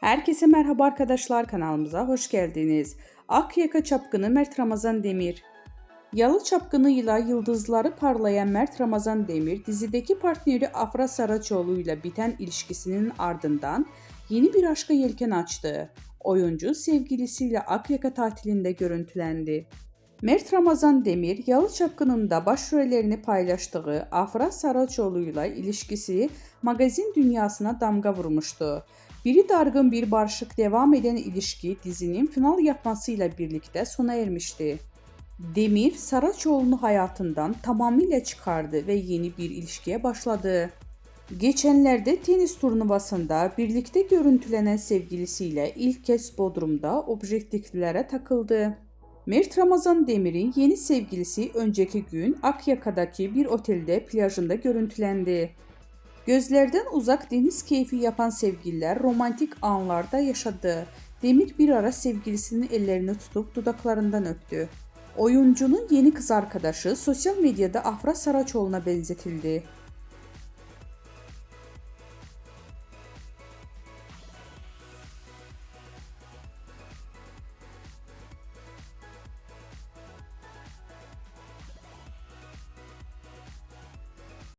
Herkese merhaba arkadaşlar, kanalımıza hoş geldiniz. Akyaka çapkını Mert Ramazan Demir. Yalı çapkınıyla yıldızları parlayan Mert Ramazan Demir, dizideki partneri Afra Saraçoğlu ile biten ilişkisinin ardından yeni bir aşka yelken açtı. Oyuncu sevgilisiyle Akyaka tatilinde görüntülendi. Mert Ramazan Demir, Yalı Çapkını'nda başrollerini paylaştığı Afra Saraçoğlu'yla ilişkisi magazin dünyasına damga vurmuştu. Biri dargın bir barışık devam eden ilişki dizinin final yapmasıyla birlikte sona ermişti. Demir, Saraçoğlu'nu hayatından tamamıyla çıkardı ve yeni bir ilişkiye başladı. Geçenlerde tenis turnuvasında birlikte görüntülenen sevgilisiyle ilk kez Bodrum'da objektiflere takıldı. Mert Ramazan Demir'in yeni sevgilisi önceki gün Akyaka'daki bir otelde plajında görüntülendi. Gözlerden uzak deniz keyfi yapan sevgililer romantik anlarda yaşadı. Demir bir ara sevgilisinin ellerini tutup dudaklarından öptü. Oyuncunun yeni kız arkadaşı sosyal medyada Afra Saraçoğlu'na benzetildi.